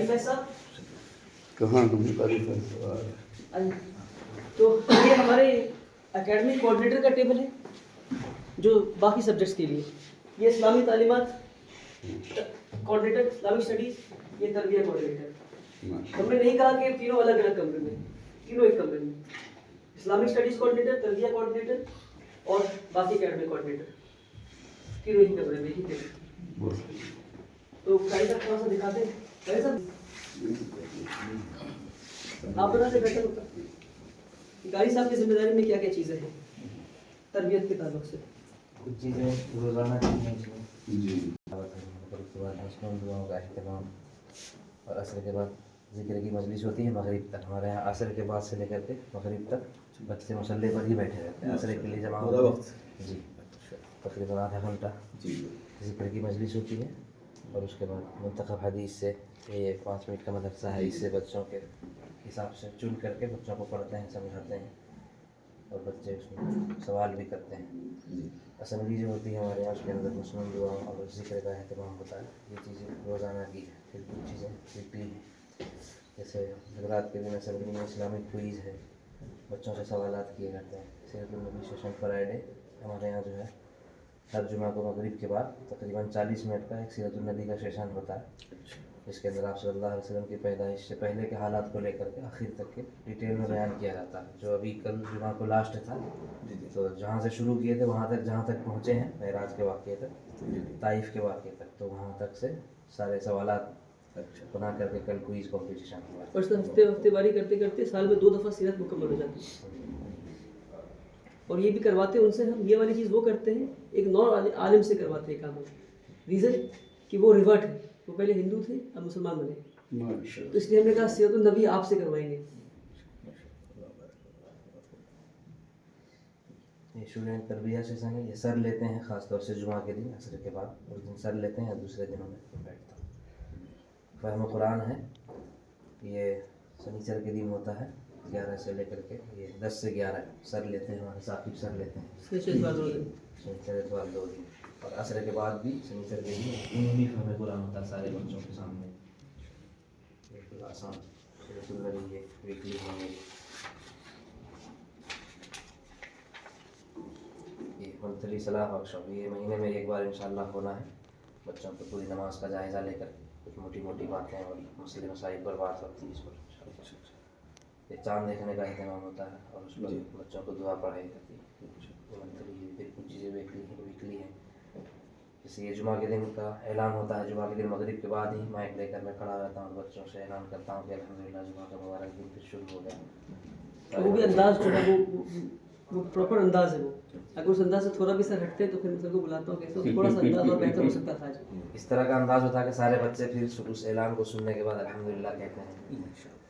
फैज साहब कहाँ तुमने कारी फैज? तो ये हमारे एकेडमिक कोऑर्डिनेटर का टेबल है जो बाकी सब्जेक्ट्स के लिए, ये इस्लामी तालीमात कोऑर्डिनेटर, इस्लामिक स्टडीज़, ये तरबिया कोऑर्डिनेटर। हमने नहीं कहा कि तीनों अलग अलग कमरे में, तीनों एक कमरे में, इस्लामिक स्टडीज़ कोऑर्डिनेटर, तरबिया कोऑर्डिनेटर और बाकी एकेडमिक कोऑर्डिनेटर, तीनों एक कमरे में ही थे। तो कारी साहब थोड़ा सा दिखाते हैं, कारी साहब आप बता से बेहतर होता कि कारी साहब की जिम्मेदारी में क्या क्या चीज़ें हैं तरबियत के ताल्लुक से। कुछ चीज़ें रोज़ाना करनी चाहिए जी। उसके बाद मसनून दुआओं का अहतमाम, और असर के बाद ज़िक्र की मजलिस होती है मगरिब तक। हमारे यहाँ असर के बाद से लेकर के मगरिब तक बच्चे मुसल्ले पर ही बैठे रहते हैं। असर के लिए जमा पूरा वक्त जी तकरीबन आधा घंटा जी ज़िक्र की मजलिस होती है, और उसके बाद मुंतखब हदीस से, ये 5 मिनट का मदरसा है, इससे बच्चों के हिसाब से चुन करके बच्चों को पढ़ते हैं, समझाते हैं, और बच्चे उसमें सवाल भी करते हैं। असम्बली जो होती है हमारे यहाँ, उसके अंदर मसनून दुआ और ज़िक्र का अहतमाम होता है। ये चीज़ें रोज़ाना की है। फिर कुछ चीज़ें वीकली हैं, जैसे जगरात के दिन असम्बली में इस्लामिक क्विज़ है, बच्चों से सवालात किए जाते हैं। सीरत-उन-नबी सेशन फ्राइडे हमारे यहाँ जो है हर जुमा को मगरिब के बाद तकरीबन 40 मिनट का एक सीरत-उन-नबी का सेशन होता है, जिसके अंदर आप सल्लल्लाहु अलैहि वसल्लम की पैदाइश से पहले के हालात को लेकर के आखिर तक के डिटेल में बयान किया जाता है। जो अभी कल जुमा को लास्ट था, तो जहाँ से शुरू किए थे वहाँ तक, जहाँ तक पहुँचे हैं मेराज के वाक़ये तक, ताइफ के वाक़ये तक, तो वहाँ तक से सारे सवालात बना करके कल क्विज़ कॉम्पिटिशन हुआ। और हफ्ते वारी करते करते साल में 2 दफ़ा सीरत मुकम्मल हो जाती है। और ये भी करवाते हैं उनसे, हम ये वाली चीज़ वो करते हैं, एक नॉन आलिम से करवाते हैं काम। रीज़न कि वो रिवर्ट है, वो पहले हिंदू थे अब मुसलमान बने, तो इसलिए हमने कहा सीरत-उन-नबी आपसे करवाएंगे। ये स्टूडेंट तरबिया सेशन है, ये सर लेते हैं ख़ास तौर से जुमा के दिन असर के बाद, उस दिन सर लेते हैं, दूसरे दिनों में बैठता हूँ। फ़हम कुरान है, ये शनिचर के दिन होता है 11 से लेकर के, ये 10 से 11 सर लेते हैं, हमारे साकिब सर लेते हैं शनिचर इतवार 2 दिन, और असर के बाद भी शनिचर के दिन उन्हीं फ़हम कुरान होता है सारे बच्चों के सामने। बिल्कुल आसान ये वीकली होंगे। ये मंथली सलाह वर्कशॉप ये महीने में एक बार इंशाल्लाह होना है। बच्चों को पूरी नमाज का जायज़ा लेकर कुछ मोटी मोटी बातें और मसले मसाइल पर बात होती है इस पर। ये चाँद देखने का अहतमाम होता है और उस पर बच्चों को दुआ पढ़ाई जाती है। मंथली फिर कुछ चीज़ें वीकली हैं, जैसे ये जुमा के दिन का ऐलान होता है। जुमा के दिन मगरिब के बाद ही माइक लेकर मैं खड़ा रहता हूँ, बच्चों से ऐलान करता हूँ कि अल्हम्दुलिल्लाह जुमा का मुबारक दिन फिर शुरू हो गया। वो भी अंदाज़ जो है वो प्रॉपर अंदाज़ है। वो अगर उस अंदाज़ से थोड़ा भी सर हटते हैं तो फिर सर को बुलाता हूँ, कैसे थोड़ा सा अंदाज़ और बेहतर हो सकता था आज। इस तरह का अंदाज़ होता है कि सारे बच्चे फिर उस ऐलान को सुनने के बाद अल्हम्दुलिल्लाह कहते हैं,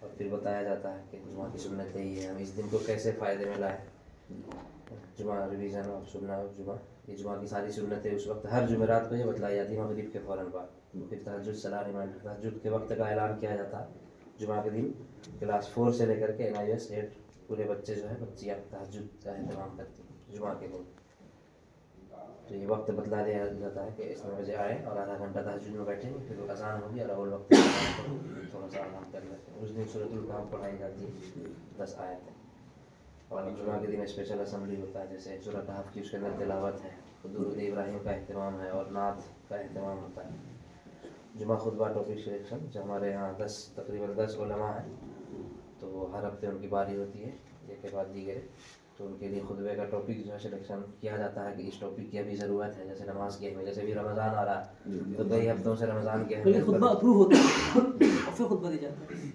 और फिर बताया जाता है कि जुमा की सुन्नतें ही है, हम इस दिन को कैसे फ़ायदे में लाएँ। जुमा रिवीजन और सुन्ना और जुमा, ये जुमा की सारी सुन्नतें उस वक्त हर जुमेरात को ये बतलाई जाती है मगरिब के फ़ौरन बाद। फिर तहज्जुद सलाह रिमाइंडर, तहज्जुद के वक्त का ऐलान किया जाता है जुमा के दिन। क्लास 4 से लेकर के NIS 8 पूरे बच्चे जो है बच्चियाँ तहज्जुद का एहतमाम करती हैं जुमा के दिन। तो ये वक्त बतला दिया जाता है कि इतने बजे आए और आधा घंटा तहज्जुद में बैठेंगे, फिर अज़ान होगी और अव्वल वक्त थोड़ा सा आराम कर लेते हैं। उस दिन सूरतुल कहफ पढ़ाई जाती है 10 आयतें। और जुमा के दिन स्पेशल असम्बली होता है, जैसे सूरह कहफ की उसके अंदर तिलावत है, दुरूद इब्राहिम का अहतमाम है और नात का अहतमाम होता है। जुमा खुतबा टॉपिक सिलेक्शन, जो हमारे यहाँ तकरीबन 10 उलमा हैं, तो वो हर हफ्ते उनकी बारी होती है एक के बाद दीगरे, तो उनके लिए खुतबे का टॉपिक जो है सिलेक्शन किया जाता है कि इस टॉपिक की अभी ज़रूरत है। जैसे नमाज की अहमियत, जैसे भी रमज़ान आ रहा है तो कई हफ्तों से रमज़ान की अहमियत खुतबा अप्रूव होता है और फिर खुतबा दी जाता है,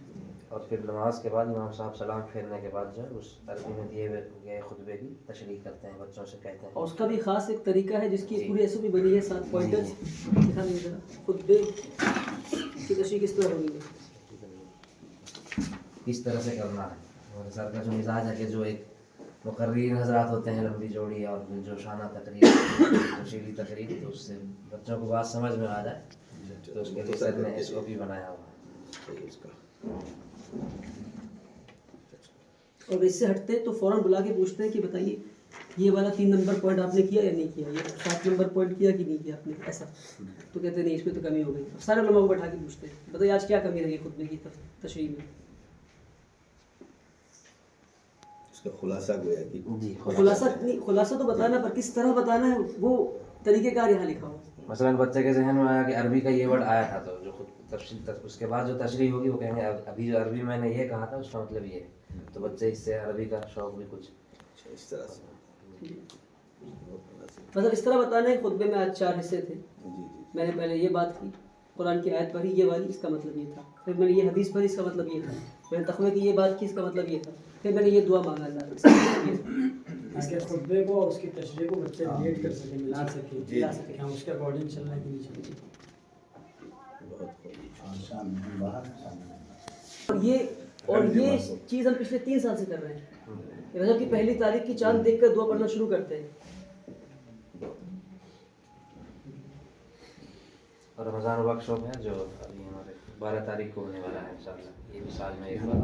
और फिर नमाज के बाद इमाम साहब सलाम फेरने के बाद जो है उस अरबी में दिए गए खुतबे की तशरीह करते हैं, बच्चों से कहते हैं। और उसका भी ख़ास एक तरीका है जिसकी पूरी SOP बनी है, 7 पॉइंटर्स दिखा नहीं जरा खुतबे की तशरीह किस तरह होनी है, किस तरह से करना है। हमारे सर का जो मिजाज है कि जो एक मुकर्रीर हजरात होते हैं, लंबी जोड़ी और जो शाना तकरीर, तफसीली तकरीर, तो उससे बच्चों को बात समझ में आ जाए, तो उसके लिए सर ने SOP बनाया हुआ है। और इससे हटते हैं तो फ़ौरन बुला के पूछते हैं कि बताइए ये वाला 3 नंबर पॉइंट आपने किया या नहीं किया, ये 7 नंबर पॉइंट किया कि नहीं किया आपने, ऐसा तो कहते नहीं इसमें तो कमी हो गई। सारे उलमा को बैठा के पूछते हैं बताइए आज क्या कमी रही खुतबे की तशरीह में। इसका खुलासा गोया कि जी खुलासा तो बताना, पर किस तरह बताना है वो तरीक़ेकार यहाँ लिखा हो। मसलन बच्चे के जहन में आया कि अरबी का ये वर्ड आया था, तो जो खुद तफसील उसके बाद जो तशरीह होगी वो कहेंगे अभी जो अरबी मैंने ये कहा था उसका मतलब ये है, तो बच्चे इससे अरबी का शौक भी कुछ इस तरह से मतलब इस तरह बताना है। खुतबे में आज 4 हिस्से थे, जी मैंने पहले ये बात की, कुरान की आयत पढ़ी ये वाली, इसका मतलब ये था, फिर मैंने ये हदीस पढ़ी इसका मतलब ये था, मैंने तक़वे की ये बात की इसका मतलब ये था, फिर मैंने ये दुआ मांगा अल्लाह से। इसके खुतबे को और उसकी तशरीह को बच्चे रिलेट कर सकें, मिला सकें, जी। कि हम उसके अकॉर्डिंग चल रहे हैं कि नहीं चल रहे। और ये चीज़ हम पिछले 3 साल से कर रहे हैं। रजब की पहली तारीख की चांद देखकर दुआ पढ़ना शुरू करते हैं। और रमज़ान वर्कशॉप है जो अभी हमारे 12 तारीख को होने वाला है इंशाअल्लाह। ये भी साल में एक बार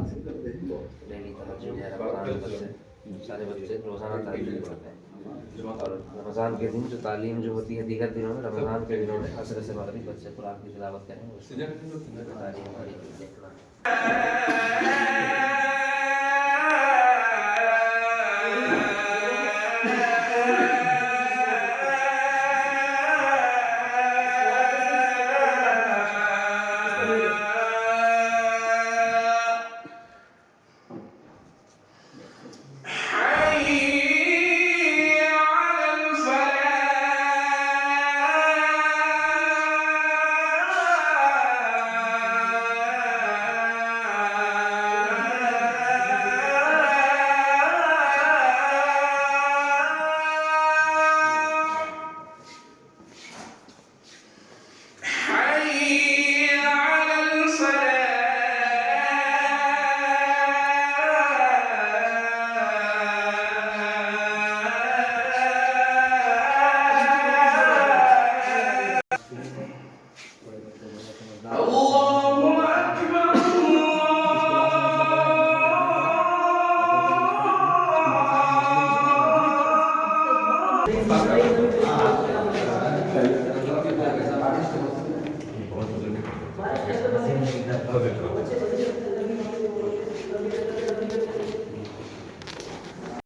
डेली तहज्जुद है, रमज़ान में बच्चे सारे बच्चे रोज़ाना तहज्जुद पढ़ते हैं। और रमज़ान के दिन जो तालीम जो होती है दीगर दिनों में, रमज़ान के दिनों में असर से मगरिब बच्चे कुरान की तिलावत करें, उसकी तालीम हमारी देखना।